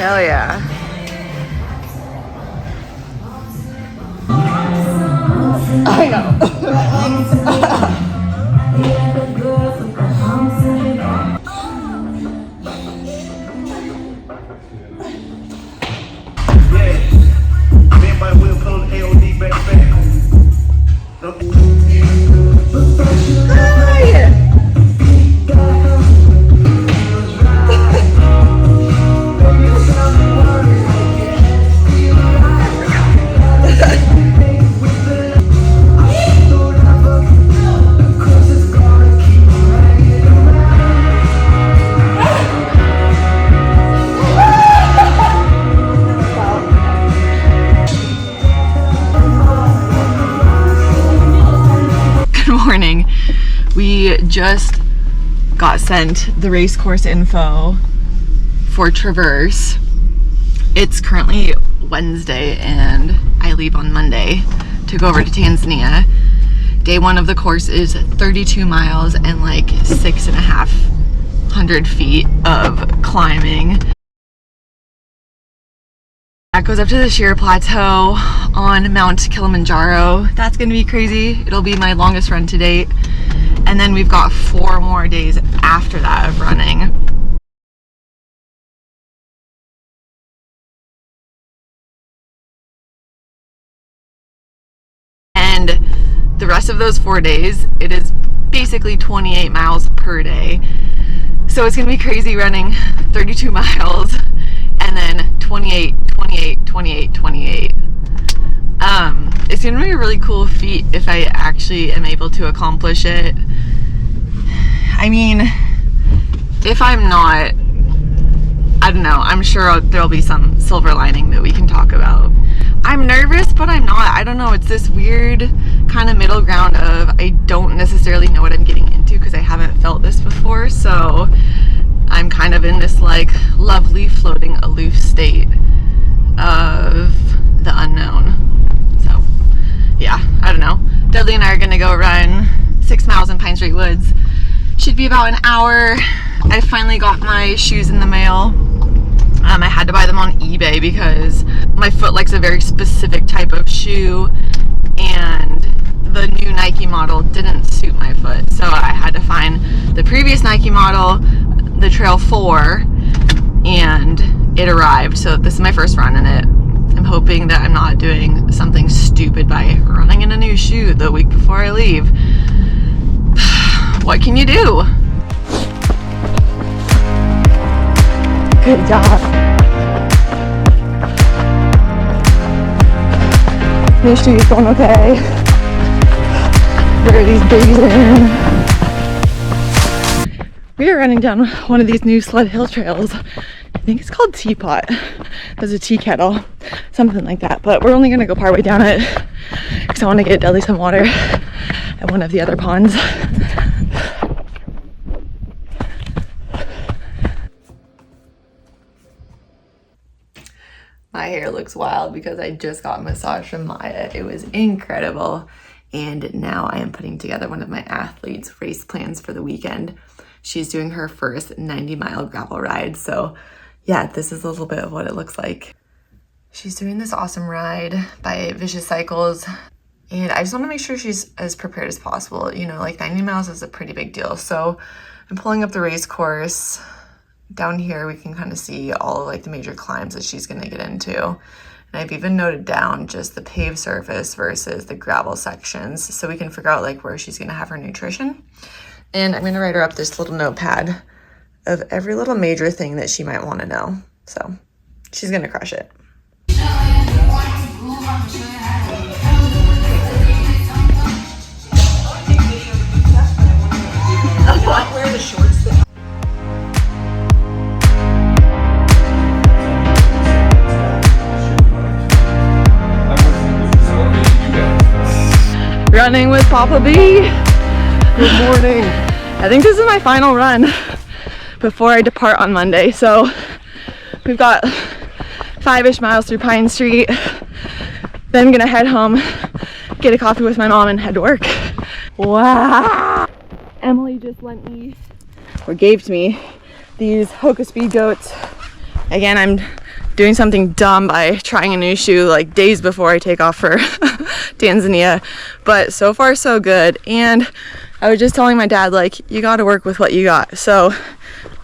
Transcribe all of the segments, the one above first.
Hell yeah. I know. Morning. We just got sent the race course info for Traverse. It's currently Wednesday and I leave on Monday to go over to Tanzania. Day one of the course is 32 miles and like 6,500 feet of climbing. That goes up to the Shira Plateau on Mount Kilimanjaro. That's gonna be crazy. It'll be my longest run to date. And then we've got 4 more days after that of running. And the rest of those 4 days, it is basically 28 miles per day. So it's gonna be crazy running 32 miles and then 28. It's gonna be a really cool feat if I actually am able to accomplish it. I mean, if I'm not, I don't know, I'm sure there'll be some silver lining that we can talk about. I'm nervous, but I'm not. I don't know, it's this weird kind of middle ground of I don't necessarily know what I'm getting into because I haven't felt this before, so I'm kind of in this like lovely floating aloof state of the unknown. So yeah, I don't know. Dudley and I are gonna go run 6 miles in Pine Street Woods. Should be about an hour. I finally got my shoes in the mail. I had to buy them on eBay because my foot likes a very specific type of shoe and the new Nike model didn't suit my foot. So I had to find the previous Nike model, the Trail 4, and it arrived. So this is my first run in it. I'm hoping that I'm not doing something stupid by running in a new shoe the week before I leave. What can you do? Good job. New shoes going okay. Where are these babies in? We are running down one of these new sled hill trails. I think it's called Teapot. There's a tea kettle, something like that. But we're only gonna go partway down it because I want to get Dudley some water at one of the other ponds. My hair looks wild because I just got a massage from Maya. It was incredible. And now I am putting together one of my athletes' race plans for the weekend. She's doing her first 90-mile gravel ride. So yeah, this is a little bit of what it looks like. She's doing this awesome ride by Vicious Cycles. And I just want to make sure she's as prepared as possible. You know, like 90 miles is a pretty big deal. So I'm pulling up the race course. Down here, we can kind of see all of like the major climbs that she's going to get into. And I've even noted down just the paved surface versus the gravel sections so we can figure out like where she's going to have her nutrition. And I'm going to write her up this little notepad of every little major thing that she might want to know. So she's going to crush it. Wear the shorts. Running with Papa B. Good morning. I think this is my final run before I depart on Monday. So we've got 5-ish miles through Pine Street. Then I'm gonna head home, get a coffee with my mom and head to work. Wow. Emily just lent me, or gave to me, these Hoka Speed goats. Again, I'm doing something dumb by trying a new shoe like days before I take off for Tanzania. But so far so good. And I was just telling my dad, like, you got to work with what you got. So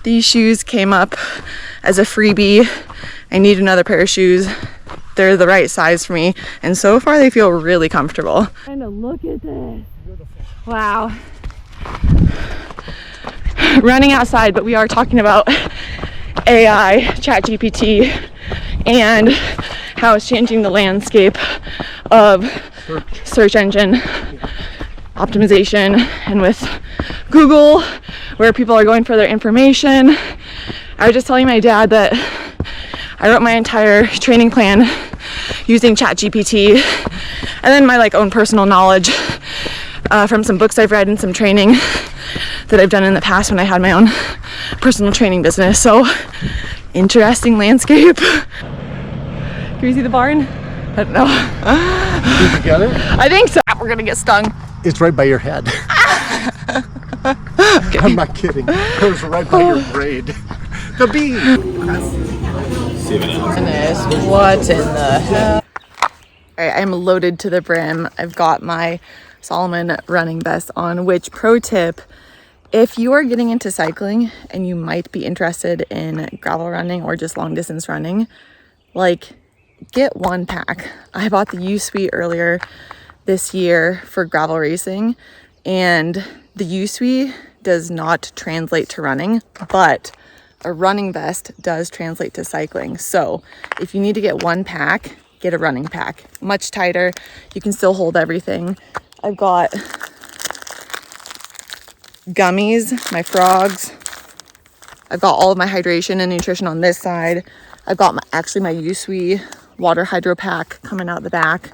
these shoes came up as a freebie. I need another pair of shoes. They're the right size for me, and so far they feel really comfortable. And look at this. Wow. Running outside, but we are talking about AI, ChatGPT, and how it's changing the landscape of search engine optimization, and with Google, where people are going for their information. I was just telling my dad that I wrote my entire training plan using ChatGPT, and then my like own personal knowledge from some books I've read and some training that I've done in the past when I had my own personal training business. So interesting landscape. Can you see the barn? I don't know. Did you get it? I think so. We're gonna get stung. It's right by your head. Okay. I'm not kidding. It was right by your braid. The bee. What in the hell? Alright, I'm loaded to the brim. I've got my Salomon running vest on, which, pro tip, if you are getting into cycling and you might be interested in gravel running or just long distance running, like, get one pack. I bought the U Suite earlier this year for gravel racing, and the U Suite does not translate to running, but a running vest does translate to cycling. So if you need to get one pack, get a running pack. Much tighter. You can still hold everything. I've got gummies, my frogs. I've got all of my hydration and nutrition on this side. I've got my USWE water hydro pack coming out the back.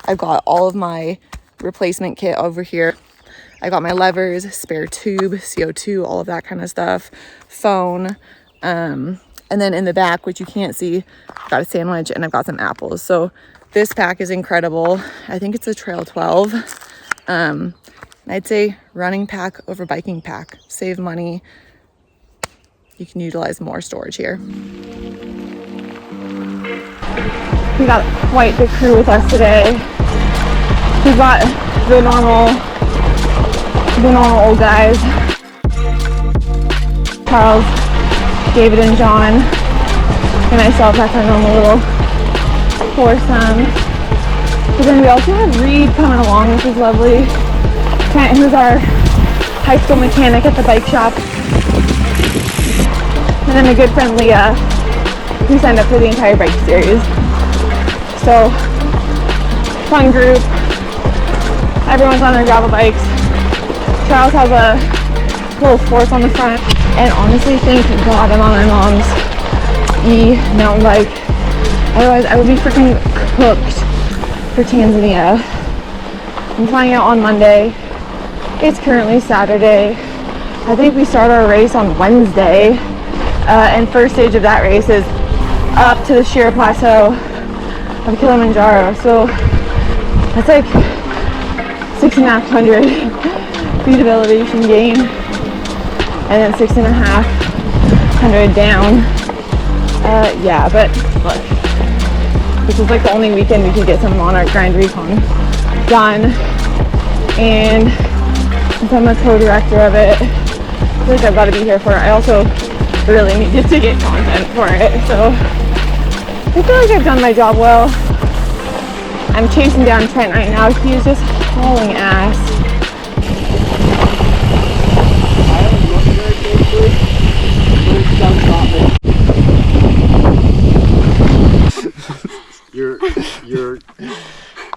I've got all of my replacement kit over here. I got my levers, spare tube, CO2, all of that kind of stuff, phone, and then in the back, which you can't see, I've got a sandwich and I've got some apples. So this pack is incredible. I think it's a Trail 12. I'd say running pack over biking pack. Save money. You can utilize more storage here. We got quite the crew with us today. We've got the normal old guys. Charles, David, and John, and myself. That's our normal little foursome. But then we also have Reed coming along, which is lovely. Trent, who's our high school mechanic at the bike shop. And then a good friend, Leah, who signed up for the entire bike series. So, fun group. Everyone's on their gravel bikes. Charles has a little force on the front. And honestly, thank God I'm on my mom's mountain bike. Otherwise, I would be freaking cooked for Tanzania. I'm flying out on Monday. It's currently Saturday. I think we start our race on Wednesday. And first stage of that race is up to the Shira Plateau of Kilimanjaro. So that's like 6,500 feet of elevation gain, and then 6,500 down. Yeah, but look, this is like the only weekend we could get some Monarch Grind recon done, and since I'm a co-director of it, I feel like I've got to be here for it. I also really needed to get content for it, so I feel like I've done my job well. I'm chasing down Trent right now. He is just hauling ass. I haven't looked very closely, but it does stop me. You're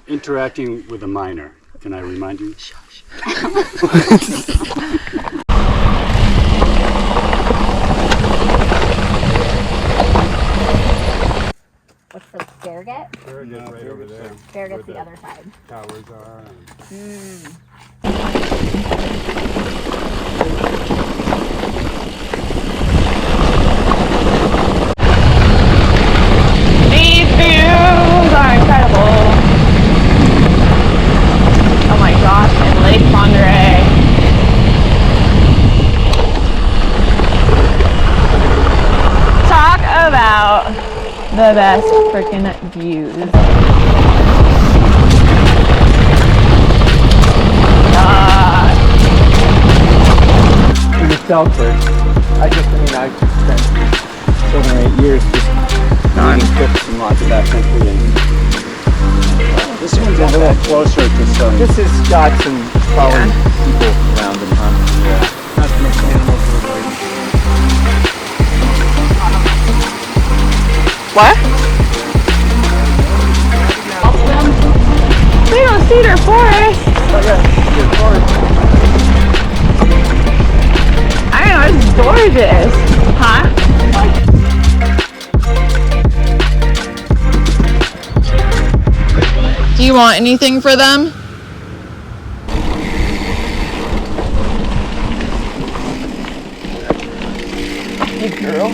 interacting with a minor. Can I remind you? Shush. What's the Farragut? Farragut's right over there. Farragut's the other side. Towers are. These views are incredible. Oh my gosh, and Lake Monterey. Talk about the best freaking views. For yourself first. I've spent 7 or 8 years just doing trips and lots of backcountry. And This one's a little closer to some. this has got some following people around them, huh? Yeah. Not so much animals to avoid. What? We don't see their forest. Oh yeah, good forest. I know, it's gorgeous. Huh? Do you want anything for them? Good girl.